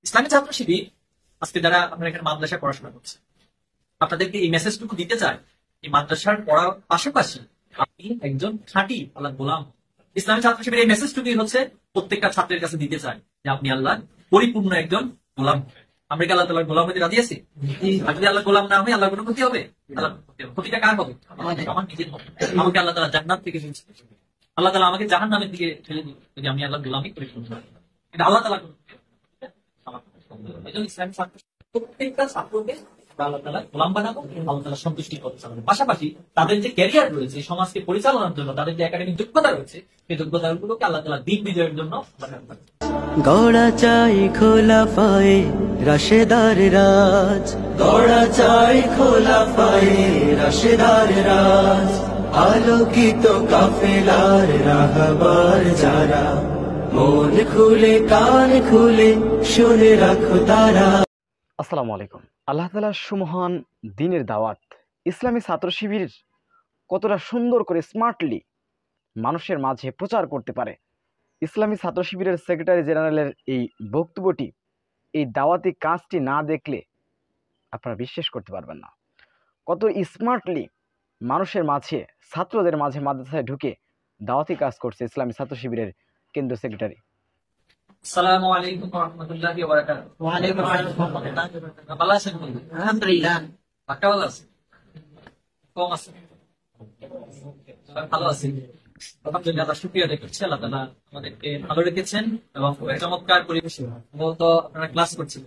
ইসলামী ছাত্র শিবির আজকে যারা আপনারা এখানে মাদ্রাসায় পড়াশোনা করছে, আপনাদেরকে এই মেসেজটুকু দিতে চাই, এই মাদ্রাসার পড়ার পাশাপাশি আপনি একজন খাঁটি আল্লাহ গোলাম। ইসলামী ছাত্র শিবির এই মেসেজটুকুই হচ্ছে প্রত্যেকটা ছাত্রের কাছে দিতে চাই যে আপনি আল্লাহ পরিপূর্ণ একজন গোলাম। আমরা কি আল্লাহ তাআলার গোলাম হতে রাজি আছি? আর যদি আল্লাহ গোলাম না হয় আল্লাহ কোনো ক্ষতি হবে? ক্ষতিটা কার হবে? আমার নিজের হবে। আমাকে আল্লাহ তাআলা জান্নাত থেকে ফেলছে, আল্লাহ তাআলা আমাকে জাহান্নামের দিকে ঠেলে দিবে যদি আমি আল্লাহ গোলামি পরিপূর্ণ করি। এটা আল্লাহ তাআলা প্রত্যেকটা ছাত্রকে আল্লাহ তাআলা গোলাম বানাবো, আল্লাহ তাআলা সন্তুষ্টি করতে চান। পাশাপাশি তাদের যে ক্যারিয়ার রয়েছে, সমাজকে পরিচালনার জন্য তাদের যে একাডেমিক যোগ্যতা রয়েছে, সেই যোগ্যতাগুলোকে আল্লাহ তাআলা দিক বিজয়ের জন্য গড়া চাই খোলা পায়ে রাশেদার রাজ, গড়া চাই খোলা পায়ে রাশেদার রাজ, আলোকিত কাফেলার রাহবার যারা, মন খুলে কান খুলে শুনে রাখো তারা। আসসালামু আলাইকুম। আল্লাহ তাআলার সুমহান দ্বীনের দাওয়াত ইসলামী ছাত্র শিবির কতটা সুন্দর করে স্মার্টলি মানুষের মাঝে প্রচার করতে পারে, ইসলামী ছাত্র শিবিরের সেক্রেটারি জেনারেলের এই বক্তব্যটি, এই দাওয়াতি কাজটি না দেখলে আপনারা বিশ্বাস করতে পারবেন না কত স্মার্টলি মানুষের মাঝে, ছাত্রদের মাঝে মাদ্রাসায় ঢুকে দাওয়াতি কাজ করছে ইসলামী ছাত্র শিবিরের কেন্দ্রীয় সেক্রেটারি। আসসালামু আলাইকুম ওয়া রাহমাতুল্লাহি ওয়া বারাকাতুহু। ওয়া আলাইকুম আসসালাম। ভালো আছেন? আলহামদুলিল্লাহ। পাক্কা ভালো আছেন? কম আছেন? ভালো আছেন? আলহামদুলিল্লাহ, শুকরিয়া আদায় করছি। আল্লাহ তাআলা আমাদেরকে ভালো রেখেছেন এবং চমৎকার পরিবেশে মূলত আপনারা ক্লাস করছেন।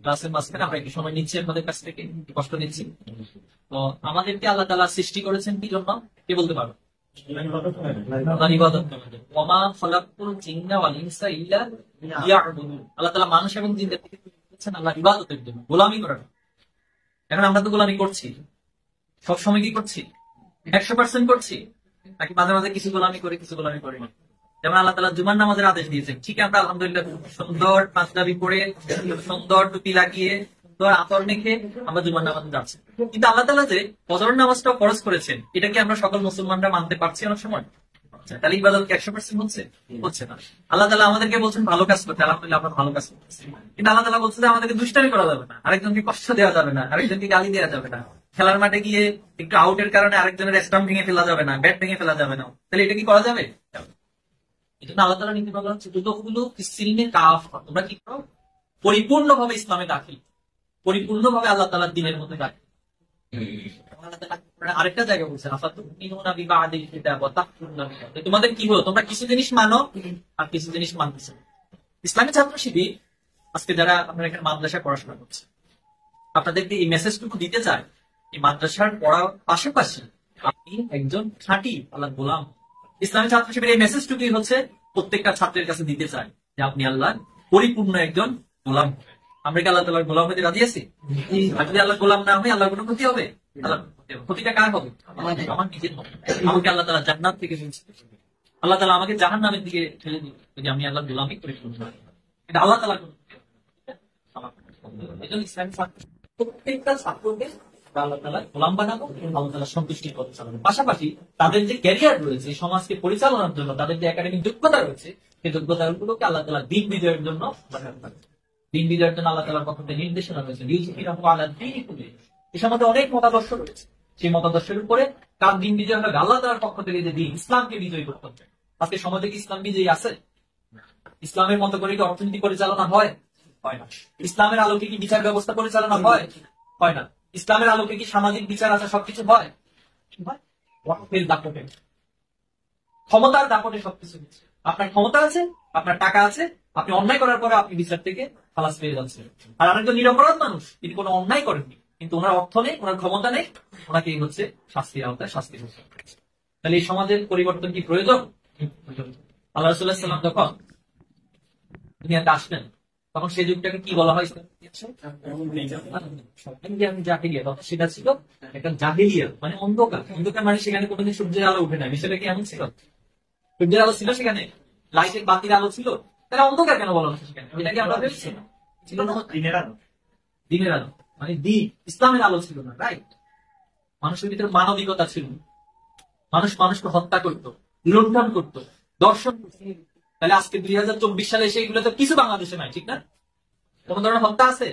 ক্লাসের মাঝখানে আমরা একটু সময় নিচ্ছি, আমাদের কাছ থেকে কষ্ট নিচ্ছি। তো আমাদেরকে আল্লাহ তাআলা সৃষ্টি করেছেন কি জন্য, কে বলতে পারো? আল্লাহ তাআলা মানুষ এবং জিনদের থেকে আল্লাহ ইবাদতের জন্য, গোলামি করার। এখন আমরা তো গোলামি করছি, সবসময় কি করছি? 100% করছি, নাকি মাঝে মাঝে কিছু গোলামি করে কিছু গোলামি করি না? যেমন আল্লাহ তাআলা জুমার নামাজের আদেশ দিয়েছেন, ঠিক আমরা আলহামদুলিল্লাহ সুন্দর পাঞ্জাবি পরে, সুন্দর টুপি লাগিয়ে, সুন্দর আতর মেখে আমরা জুমার নামাজে যাচ্ছি। কিন্তু আল্লাহ তাআলা যে ফজরের নামাজটা ফরজ করেছেন, এটা কি আমরা সকল মুসলমানরা মানতে পারছি অনেক সময়? তাহলে ইবাদত কি 100% হচ্ছে? হচ্ছে না। আল্লাহ তাআলা আমাদেরকে বলছেন ভালো কাজ করতে, আলহামদুলিল্লাহ আমরা ভালো কাজ করতেছি। কিন্তু আল্লাহ তাআলা বলছে যে আমাদেরকে দুষ্টামি করা যাবে না, আরেকজনকে কষ্ট দেওয়া যাবে না, আরেকজনকে গালি দেওয়া যাবে না, খেলার মাঠে গিয়ে একটু আউটের কারণে আরেকজনের স্টাম্প ভেঙে ফেলা যাবে না, ব্যাট ভেঙে ফেলা যাবে না। তাহলে এটা কি করা যাবে? এই জন্য আল্লাহ তাআলা নীতি বলা হচ্ছে তোমরা কি করো? পরিপূর্ণভাবে ইসলামে দাখিল, পরিপূর্ণভাবে আল্লাহ তাআলার দ্বীনের মধ্যে দাখিল। আরেকটা জায়গা বলছেন তোমাদের কি হলো, তোমরা কিছু জিনিস মানো আর কিছু জিনিস মানতেছ। ইসলামী ছাত্র শিবির আজকে যারা আপনারা এখানে মাদ্রাসায় পড়াশোনা করছে, আপনাদেরকে এই মেসেজটুকু দিতে চাই, এই মাদ্রাসার পড়ার পাশাপাশি আপনি একজন খাঁটি আল্লাহ গোলাম। ইসলামী ছাত্র শিবির এই মেসেজটুকুই হচ্ছে প্রত্যেকটা ছাত্রের কাছে দিতে চাই যে আপনি আল্লাহ পরিপূর্ণ একজন গোলাম। আমরা কি আল্লাহ তাআলার গোলাম হতে রাজি আছি? আর যদি আল্লাহ গোলাম না হয় আল্লাহ কোনো ক্ষতি হবে? ক্ষতিটা কার হবে? আমার নিজের হবে। আমাকে আল্লাহ তাআলা জান্নাত থেকে ফেলছে, আল্লাহ তাআলা আমাকে জাহান্নামের দিকে ঠেলে দিবে যদি আমি আল্লাহ গোলামি পরিপূর্ণ করি। এটা আল্লাহ তাআলা ইসলামী ছাত্র প্রত্যেকটা ছাত্রকে আল্লাহ তাআলা গোলাম বানাবো, আল্লাহ তাআলা সন্তুষ্টি করতে চান। পাশাপাশি তাদের যে ক্যারিয়ার রয়েছে, সমাজকে পরিচালনার জন্য তাদের যে একাডেমিক যোগ্যতা রয়েছে, সেই যোগ্যতাগুলোকে আল্লাহ তাআলা দিন বিজয়ের জন্য দিন বিজয়ের জন্য আল্লাহ তাআলার পক্ষ থেকে নির্দেশনা রয়েছে। এর মধ্যে অনেক মতাদর্শ রয়েছে, সেই মতাদর্শের উপরে কার দিন বিজয় হবে? আল্লাহ তাআলার পক্ষ থেকে যে দিন, ইসলামকে বিজয়ী করতে হবে। আজকে সমাজে কি ইসলাম বিজয়ী আছে? ইসলামের মতো করে কি অর্থনীতি পরিচালনা হয়? হয় না। ইসলামের আলোকে কি বিচার ব্যবস্থা পরিচালনা হয়? হয় না। ইসলামের আলোকে কি সামাজিক বিচার আছে? সবকিছু হয়? দাপটে, ক্ষমতার দাপটে সবকিছু হচ্ছে। আপনার ক্ষমতা আছে, আপনার টাকা আছে, আপনি অন্যায় করার পরে আপনি বিচার থেকে খালাস পেয়ে যাচ্ছেন। আর আরেকজন নিরপরাধ মানুষ, তিনি কোনো অন্যায় করেননি, কিন্তু ওনার অর্থ নেই, ওনার ক্ষমতা নেই, ওনাকে হচ্ছে শাস্তির আওতায় শাস্তি হচ্ছে। তাহলে এই সমাজের পরিবর্তন কি প্রয়োজন? আল্লাহ রাসূলুল্লাহ সাল্লাল্লাহু আলাইহি ওয়াসাল্লাম যখন দুনিয়াতে আসবেন, তখন সেই যুগটাকে কি বলা হয়? সেটা ছিল একটা জাহেলিয়া, মানে অন্ধকার। অন্ধকার মানে সেখানে কোনোদিন সূর্যের আলো উঠে না। বিষয়টা কি এমন ছিল? সূর্যের আলো ছিল সেখানে, লাইটের বাতির আলো ছিল, তাহলে অন্ধকার কেন বলা হচ্ছে সেখানে? এটা কি আমরা ভেবেছি? ছিল না দিনের আলো। দিনের আলো মানে দ্বীপ, ইসলামের আলো ছিল না, রাইট? মানুষের ভিতরে মানবিকতা ছিল, মানুষ মানুষকে হত্যা করতো, লুণ্ঠন করতো, দর্শন করতো। তাহলে আজকে 2024 সালে এসে এগুলো তো কিছু বাংলাদেশে নাই, ঠিক না? কোন ধরনের হত্যা আছে?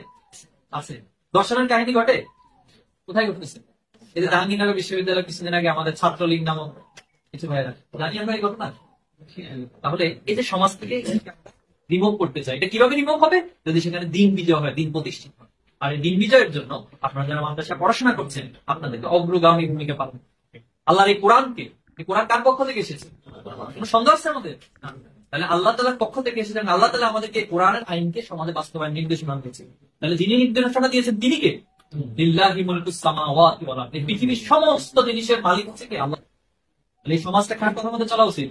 আছে। দর্শনের কাহিনী ঘটে? কোথায় ঘটেছে? এই যে জাহাঙ্গীরনগর বিশ্ববিদ্যালয় কিছুদিন আগে আমাদের ছাত্রলীগ নামক কিছু ভাইরা, জানি আমরা এই ঘটনা। তাহলে এই যে সমাজ থেকে রিমুভ করতে চাই, এটা কিভাবে রিমুভ হবে? যদি সেখানে দিন বিজয় হয়, দিন প্রতিষ্ঠিত হয়। আর এই দিন বিজয়ের জন্য আপনারা যারা মাদ্রাসায় পড়াশোনা করছেন, আপনাদেরকে অগ্রগামী ভূমিকা পালন করতে হবে। আল্লাহর এই কোরআনকে, এই কোরআন কার পক্ষ থেকে এসেছে? কোন সন্দেহ আছে আমাদের? তাহলে আল্লাহ তাআলার পক্ষ থেকে এসেছেন। আল্লাহ তাআলা আমাদেরকে কোরআনের আইনকে সমাজে বাস্তবায়ন নির্দেশনা দিয়েছেন। তাহলে যিনি নির্দেশনা দিয়েছেন তিনি কে? লিল্লাহি মুলকুস সামাওয়াতি ওয়াল আরদ। এই পৃথিবীর সমস্ত জিনিসের মালিক হচ্ছে কে? আল্লাহ। এই সমাজটা কার কথা মতো চলা উচিত?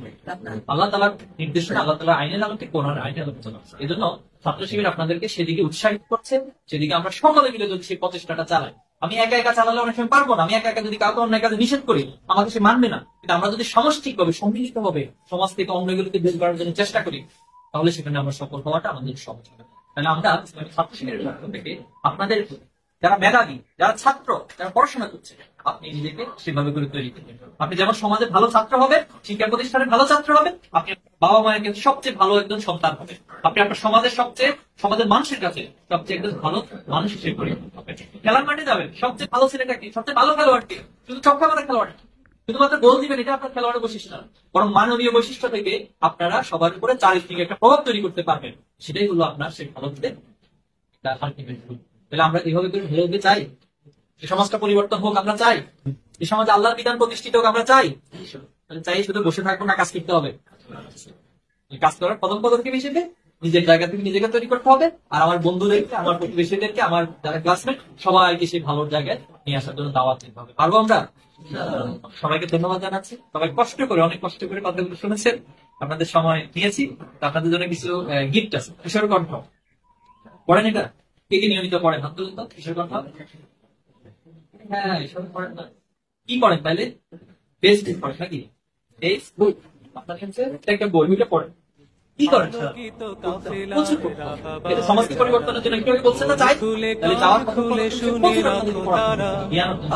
আল্লাহ তাআলার নির্দেশনা, আল্লাহ তাআলার আইনের আলোকে, কোরআনের আইনের আলোকে চলা উচিত। এই জন্য ছাত্র শিবির আপনাদেরকে সেদিকে উৎসাহিত করছে, সেদিকে আমরা সকলে মিলে যদি সেই প্রচেষ্টাটা চালাই। আমি একা একা চালালে অনেক সময় পারবো না। আমি একা একা যদি কাউকে অন্যায় কাজে নিষেধ করি, আমাকে সে মানবে না। কিন্তু আমরা যদি সামষ্টিক ভাবে, সম্মিলিত ভাবে সমাজ থেকে অন্যগুলোকে দূর করার জন্য চেষ্টা করি, তাহলে সেখানে আমরা সফল হওয়াটা আমাদের সহজ হবে। তাহলে আমরা ছাত্র শিবিরের পক্ষ থেকে আপনাদের, যারা মেধাবী, যারা ছাত্র, যারা পড়াশোনা করছে, আপনি নিজেকে সেভাবে করে তৈরি করবেন। আপনি যেমন সমাজে ভালো ছাত্র হবেন, শিক্ষা প্রতিষ্ঠানে ভালো ছাত্র হবেন, আপনি বাবা মায়ের কাছে সবচেয়ে ভালো একজন সন্তান হবেন। আপনি আপনার সমাজের মানুষের কাছে সবচেয়ে একজন ভালো মানুষ হিসেবে পরিণত হবেন। খেলার মাঠে যাবেন, সবচেয়ে ভালো ছেলেটা কি? সবচেয়ে ভালো খেলোয়াড় কি? শুধু ছক্কা মারা খেলোয়াড়, শুধুমাত্র গোল দিবেন, এটা আপনার খেলোয়াড়ের বৈশিষ্ট্য না। বরং মানবীয় বৈশিষ্ট্য থেকে আপনারা সবার উপরে চারিত্রিক একটা প্রভাব তৈরি করতে পারবেন। সেটাই হলো আপনার সেই ভালো তাহলে আমরা এইভাবে করে ভালো হতে চাই। এই সমাজটা পরিবর্তন হোক আমরা চাই। এই সমাজে আল্লাহর বিধান প্রতিষ্ঠিত হোক আমরা চাই। চাই শুধু বসে থাকবো না, কাজ করতে হবে। কাজ করার প্রথম পদক্ষেপ হিসেবে নিজের জায়গা থেকে নিজেকে তৈরি করতে হবে। আর আমার বন্ধুদেরকে, আমার প্রতিবেশীদেরকে, আমার যারা ক্লাসমেট, সবাইকে সেই ভালো জায়গায় নিয়ে আসার জন্য দাওয়াত দিতে হবে। পারবো আমরা? সবাইকে ধন্যবাদ জানাচ্ছি। সবাই কষ্ট করে, অনেক কষ্ট করে কথাগুলো শুনেছেন, আপনাদের সময় নিয়েছি। আপনাদের জন্য কিছু গিফট আছে। কিশোর কণ্ঠ পড়েন, এটা কে কে নিয়মিত পড়েন? হাত তুলুন তো। কিশোর কণ্ঠ, হ্যাঁ এসব পড়েন না? কি পড়েন তাহলে? বেস্ট পড়েন নাকি? এই বই আপনার কাছে একটা বই, ওইটা পড়েন। কি করেন? প্রচুর পড়তে হবে। এটা সমাজকে পরিবর্তনের জন্য একটু আগে বলছেন না চাই, তাহলে চাওয়ার কথা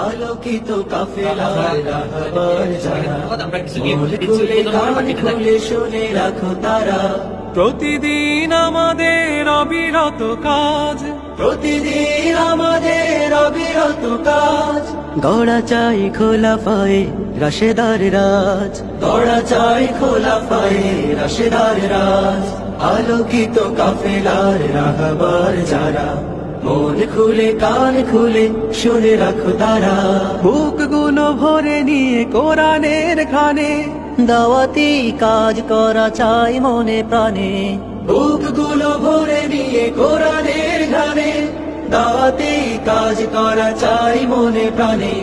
আলোকিত কাফেলার রাহবার যারা, আমরা কিছু নিয়ে খুলে কান খুলে শুনে রাখো তারা। প্রতিদিন আমাদের অবিরত কাজ, প্রতিদিন আমাদের অবিরত কাজ। গড়া চাই খোলা পায়ে রাশেদার রাজ, গড়া চাই খোলা পায়ে রাশেদার রাজ। আলোকিত কাফেলার রাহবার যারা, মন খুলে কান খুলে শুনে রাখো তারা। বুকগুলো ভরে নিয়ে কোরআনের খানে, দাওয়াতি কাজ করা চাই মনে প্রাণে। বুকগুলো ভরে নিয়ে কোরআনের গানে, দাওয়াতি কাজ করা চাই মনে প্রাণে।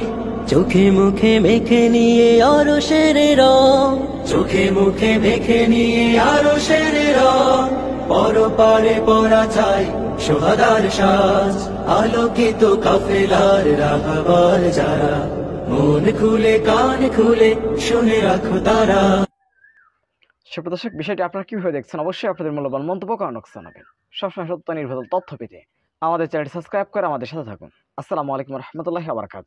চোখে মুখে মেখে নিয়ে আরশের রং, চোখে মুখে মেখে নিয়ে আরশের রং। পরপারে পড়া চাই সোহাদার সাজ, আলোকিত কাফেলার রাহবার যারা, মন খুলে কান খুলে শুনে রাখো তারা। সুপ্রদর্শক, বিষয়টি আপনারা কিভাবে দেখছেন? অবশ্যই আপনাদের মূল্যবান মন্তব্য কমেন্ট জানাবেন। সবসময় সত্য নির্ভর তথ্য পেতে আমাদের চ্যানেলটি সাবস্ক্রাইব করে আমাদের সাথে থাকুন। আসসালামু আলাইকুম রহমতুল্লাহি ওয়া বারাকাতুহু।